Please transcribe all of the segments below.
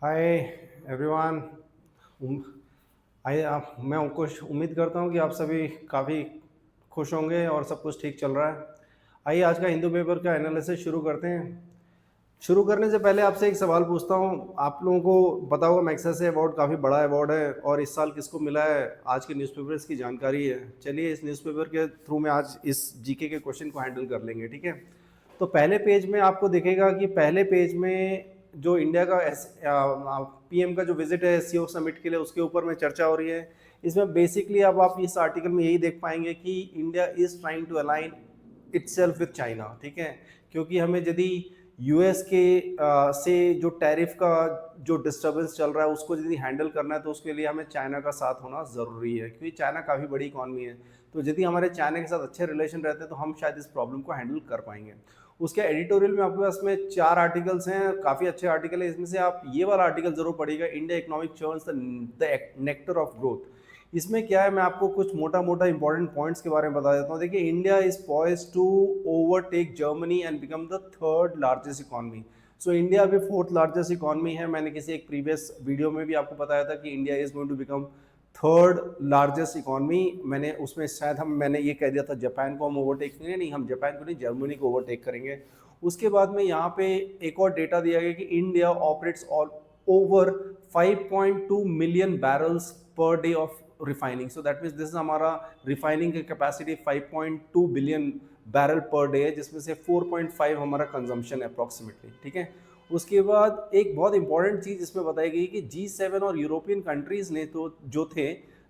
Hi everyone. मैं कुछ उम्मीद करता हूँ कि आप सभी काफ़ी खुश होंगे और सब कुछ ठीक चल रहा है। आइए आज का हिंदू पेपर का एनालिसिस शुरू करते हैं। शुरू करने से पहले आपसे एक सवाल पूछता हूँ। आप लोगों को पता होगा मैग्सेसे अवार्ड काफ़ी बड़ा अवार्ड है और इस साल किसको मिला है आज के न्यूज़पेपर्स की जानकारी है। चलिए इस न्यूज़पेपर के थ्रू में आज इस जीके के क्वेश्चन को हैंडल कर लेंगे, ठीक है। तो पहले पेज में आपको दिखेगा कि पहले पेज में जो इंडिया का पीएम का जो विजिट है सीओ समिट के लिए उसके ऊपर में चर्चा हो रही है। इसमें बेसिकली अब आप इस आर्टिकल में यही देख पाएंगे कि India is trying to align itself with China, ठीक है। क्योंकि हमें यदि यूएस के से जो टैरिफ का जो डिस्टर्बेंस चल रहा है उसको यदि हैंडल करना है तो उसके लिए हमें चाइना का साथ होना ज़रूरी है, क्योंकि चाइना काफ़ी बड़ी इकॉनमी है। तो यदि हमारे चाइना के साथ अच्छे रिलेशन रहते हैं तो हम शायद इस प्रॉब्लम को हैंडल कर पाएंगे। उसके एडिटोरियल में आपके पास में 4 आर्टिकल्स हैं, काफ़ी अच्छे आर्टिकल है। इसमें से आप ये वाला आर्टिकल जरूर पढ़िएगा, India economic churns the nectar of growth. इसमें क्या है, मैं आपको कुछ मोटा मोटा इंपॉर्टेंट पॉइंट्स के बारे में बता देता हूँ। देखिए, India is poised to overtake Germany and become the third largest economy. So India अभी फोर्थ लार्जेस्ट इकॉनमी है। मैंने किसी एक प्रीवियस वीडियो में भी आपको बताया था कि India is going to become third largest economy. मैंने उसमें शायद मैंने ये कह दिया था जापान को हम ओवरटेक करेंगे, नहीं, हम जापान को नहीं, जर्मनी को ओवरटेक करेंगे। उसके बाद में यहाँ पे एक और डेटा दिया गया कि India operates all over 5.2 million barrels per day of refining. So that means this हमारा रिफाइनिंग की capacity 5.2 billion barrel per day है, जिसमें से 4.5 हमारा कंजम्पशन है अप्रॉक्सीमेटली, ठीक है। उसके बाद एक बहुत इंपॉर्टेंट चीज इसमें बताई गई कि G7 और यूरोपियन कंट्रीज ने तो जो थे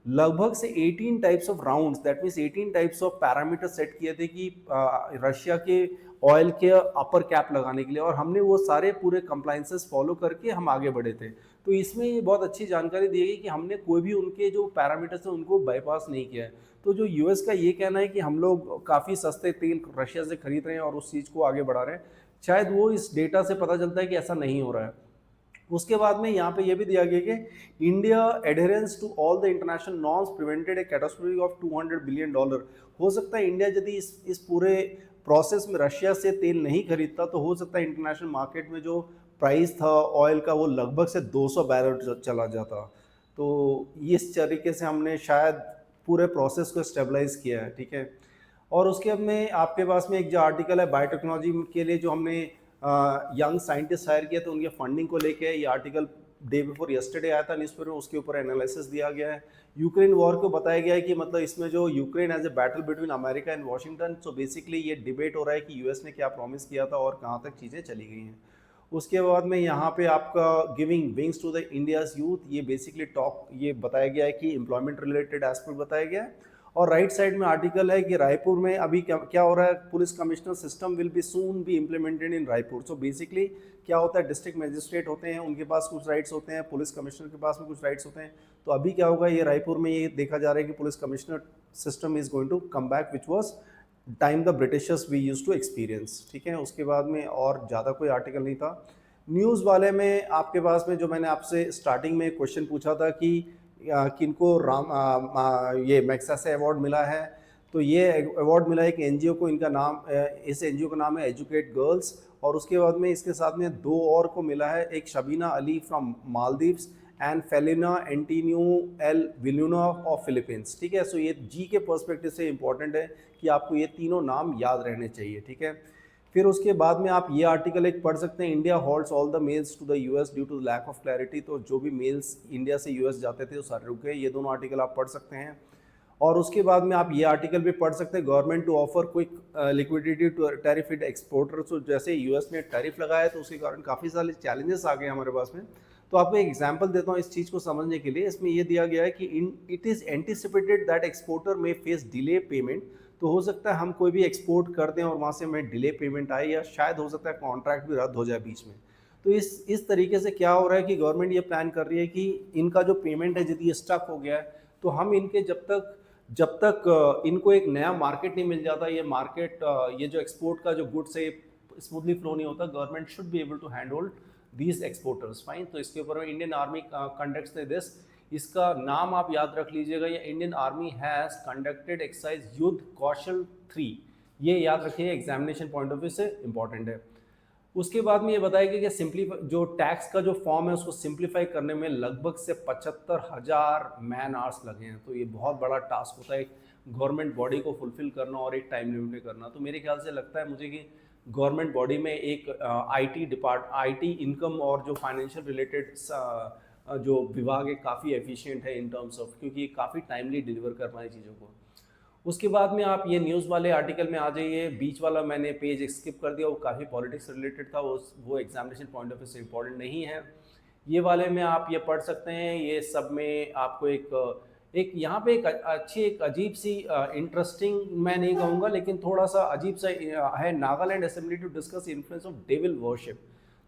लगभग से 18 types of rounds, that means 18 types of parameter set किए थे कि रशिया के ऑयल के अपर कैप लगाने के लिए, और हमने वो सारे पूरे कंप्लाइंसेस फॉलो करके हम आगे बढ़े थे। तो इसमें ये बहुत अच्छी जानकारी दी गई कि हमने कोई भी उनके जो पैरामीटर्स हैं उनको बाईपास नहीं किया है। तो जो यूएस का ये कहना है कि हम लोग काफ़ी सस्ते तेल रशिया से खरीद रहे हैं और उस चीज़ को आगे बढ़ा रहे हैं, शायद वो इस डेटा से पता चलता है कि ऐसा नहीं हो रहा है। उसके बाद में यहाँ पे ये भी दिया गया कि India adherence to all the international norms prevented a catastrophe of $200 billion. हो सकता है इंडिया यदि इस पूरे प्रोसेस में रशिया से तेल नहीं खरीदता तो हो सकता है इंटरनेशनल मार्केट में जो प्राइस था ऑयल का वो लगभग से 200 बैरल चला जाता। तो इस तरीके से हमने शायद पूरे प्रोसेस को स्टेबलाइज किया है, ठीक है। और उसके में आपके पास में एक जो आर्टिकल है बायोटेक्नोलॉजी के लिए जो हमने यंग साइंटिस्ट हायर किया तो उनके फंडिंग को लेके ये आर्टिकल डे बिफोर यस्टरडे आया था न्यूज़पेपर में, उसके ऊपर एनालिसिस दिया गया है। यूक्रेन वॉर को बताया गया है कि मतलब इसमें जो Ukraine as a battle between America and Washington, so basically ये डिबेट हो रहा है कि यूएस ने क्या प्रॉमिस किया था और कहाँ तक चीज़ें चली गई हैं। उसके बाद में यहाँ पे आपका giving wings to the India's youth, ये बेसिकली टॉक ये बताया गया है कि एम्प्लॉयमेंट रिलेटेड एस्पेक्ट बताया गया है। और राइट साइड में आर्टिकल है कि रायपुर में अभी क्या हो रहा है, police commissioner system will be soon be implemented in Raipur. So basically क्या होता है, डिस्ट्रिक्ट मजिस्ट्रेट होते हैं, उनके पास कुछ राइट्स होते हैं, पुलिस कमिश्नर के पास में कुछ राइट्स होते हैं। तो अभी क्या होगा, ये रायपुर में ये देखा जा रहा है कि police commissioner system is going to come back which was time the Britishers we use to experience, ठीक है। उसके बाद में और ज़्यादा कोई आर्टिकल नहीं था। न्यूज़ वाले में आपके पास में जो मैंने आपसे स्टार्टिंग में क्वेश्चन पूछा था कि किनको ये मैग्सेसे अवार्ड मिला है, तो ये अवार्ड मिला है एक एनजीओ को, इनका नाम इस एनजीओ का नाम है एजुकेट गर्ल्स। और उसके बाद में इसके साथ में 2 और को मिला है, एक Shabina Ali from Maldives and Felina Antonio El Viluna of Philippines, ठीक है। सो ये जी के पर्सपेक्टिव से इंपॉर्टेंट है कि आपको ये तीनों नाम याद रहने चाहिए, ठीक है। फिर उसके बाद में आप ये आर्टिकल एक पढ़ सकते हैं, India holds all the mails to the US due to lack of clarity. तो जो भी मेल्स इंडिया से यूएस जाते थे वो सारे रुके। ये दोनों आर्टिकल आप पढ़ सकते हैं। और उसके बाद में आप ये आर्टिकल भी पढ़ सकते हैं, government to offer quick liquidity to tariff it exporters. तो जैसे यूएस ने टैरिफ लगाया तो उसके कारण काफ़ी सारे चैलेंजेस आ गए हमारे पास में। तो आपको एक एग्जांपल देता हूँ इस चीज़ को समझने के लिए। इसमें ये दिया गया है कि it is anticipated that exporter में फेस डिले पेमेंट। तो हो सकता है हम कोई भी एक्सपोर्ट कर दें और वहाँ से हमें डिले पेमेंट आए, या शायद हो सकता है कॉन्ट्रैक्ट भी रद्द हो जाए बीच में। तो इस तरीके से क्या हो रहा है कि गवर्नमेंट ये प्लान कर रही है कि इनका जो पेमेंट है यदि स्टक हो गया है तो हम इनके जब तक इनको एक नया मार्केट नहीं मिल जाता, ये मार्केट ये जो एक्सपोर्ट का जो गुड्स है स्मूथली फ्लो नहीं होता, government should be able to hand hold these exporters, fine. तो इसके ऊपर इंडियन आर्मी कंडक्ट्स दिस, इसका नाम आप याद रख लीजिएगा, ये Indian army has conducted exercise युद्ध कौशल 3। ये याद रखिए, एग्जामिनेशन पॉइंट ऑफ व्यू से इंपॉर्टेंट है। उसके बाद में ये बताया कि सिंप्लीफाई जो टैक्स का जो फॉर्म है उसको सिंप्लीफाई करने में लगभग से 75,000 मैन आवर्स लगे हैं। तो ये बहुत बड़ा टास्क होता है एक गवर्नमेंट बॉडी को फुलफिल करना और एक टाइम लिमिट में करना। तो मेरे ख्याल से लगता है मुझे कि गवर्नमेंट बॉडी में एक आईटी इनकम और जो फाइनेंशियल रिलेटेड जो विभाग है काफ़ी एफिशिएंट है इन टर्म्स ऑफ, क्योंकि ये काफ़ी टाइमली डिलीवर कर पाए चीज़ों को। उसके बाद में आप ये न्यूज़ वाले आर्टिकल में आ जाइए। बीच वाला मैंने पेज स्किप कर दिया, वो काफ़ी पॉलिटिक्स से रिलेटेड था, वो एग्जामिनेशन पॉइंट ऑफ व्यू से इम्पोर्टेंट नहीं है। ये वाले में आप ये पढ़ सकते हैं। ये सब में आपको एक यहाँ पे एक अजीब सी इंटरेस्टिंग, मैं नहीं कहूँगा लेकिन थोड़ा सा अजीब सा है, Nagaland assembly to discuss influence of devil worship.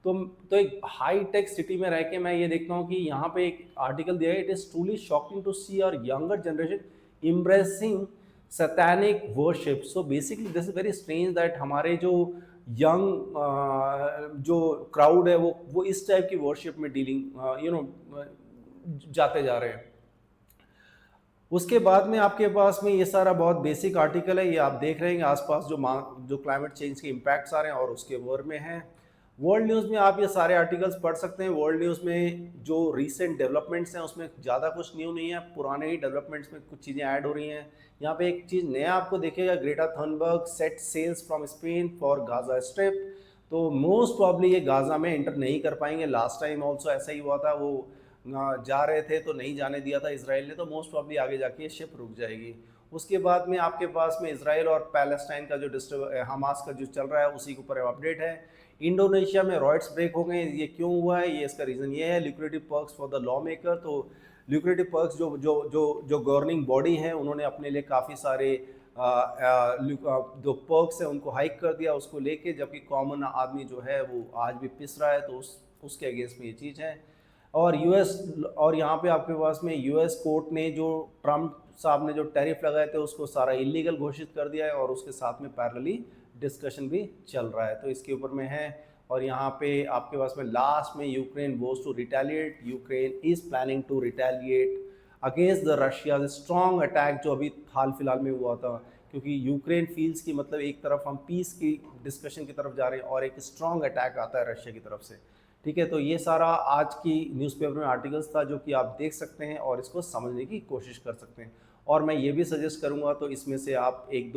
तो तो एक हाई टेक सिटी में रह के मैं ये देखता हूँ कि यहाँ पे एक आर्टिकल दिया है, it is truly shocking to see our younger generation embracing satanic worship. So basically this is very strange that हमारे जो यंग जो क्राउड है वो इस टाइप की वर्शिप में डीलिंग जाते जा रहे हैं। उसके बाद में आपके पास में ये सारा बहुत बेसिक आर्टिकल है, ये आप देख रहे हैं आसपास जो क्लाइमेट चेंज के इम्पैक्ट्स आ रहे हैं और उसके ओर में हैं। वर्ल्ड न्यूज़ में आप ये सारे आर्टिकल्स पढ़ सकते हैं। वर्ल्ड न्यूज़ में जो रीसेंट डेवलपमेंट्स हैं उसमें ज़्यादा कुछ न्यू नहीं है, पुराने ही डेवलपमेंट्स में कुछ चीज़ें ऐड हो रही हैं। यहाँ पे एक चीज़ नया आपको देखेगा, Greta Thunberg set sails from Spain for Gaza Strip. तो मोस्ट प्रॉब्ली ये गाजा में एंटर नहीं कर पाएंगे। लास्ट टाइम ऑल्सो ऐसा ही हुआ था, वो जा रहे थे तो नहीं जाने दिया था इसराइल ने, तो मोस्ट प्रॉब्ली आगे जाके ये शिप रुक जाएगी। उसके बाद में आपके पास में इसराइल और पैलेस्टाइन का जो हमास का जो चल रहा है उसी के ऊपर अपडेट है। इंडोनेशिया में रॉयट्स ब्रेक हो गए, ये क्यों हुआ है, ये इसका रीज़न ये है lucrative perks for the law maker. तो ल्यूक्रेटिव पर्क्स जो जो जो जो गवर्निंग बॉडी है उन्होंने अपने लिए काफ़ी सारे जो पर्क्स हैं उनको हाइक कर दिया उसको लेके, जबकि कॉमन आदमी जो है वो आज भी पिस रहा है, तो उसके अगेंस्ट में ये चीज़ है। और यूएस और यहाँ पे आपके पास में यूएस कोर्ट ने जो ट्रम्प साहब ने जो टैरिफ लगाए थे उसको सारा इलीगल घोषित कर दिया है और उसके साथ में पैरेलली डिस्कशन भी चल रहा है, तो इसके ऊपर में है। और यहाँ पे आपके पास में लास्ट में Ukraine was to retaliate, Ukraine is planning to retaliate against the Russia strong attack जो अभी हाल फिलहाल में हुआ था, क्योंकि यूक्रेन फील्स की मतलब एक तरफ हम पीस की डिस्कशन की तरफ जा रहे हैं और एक स्ट्रॉन्ग अटैक आता है रशिया की तरफ से। ठीक है, तो ये सारा आज की न्यूज़पेपर में आर्टिकल्स था जो कि आप देख सकते हैं और इसको समझने की कोशिश कर सकते हैं। और मैं ये भी सजेस्ट करूंगा, तो इसमें से आप एक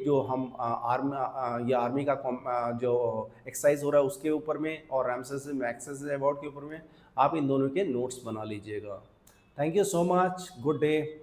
जो हम आर्मी का जो एक्सरसाइज हो रहा है उसके ऊपर में और रामसेस मैग्सेसे अवार्ड के ऊपर में आप इन दोनों के नोट्स बना लीजिएगा। Thank you so much, good day.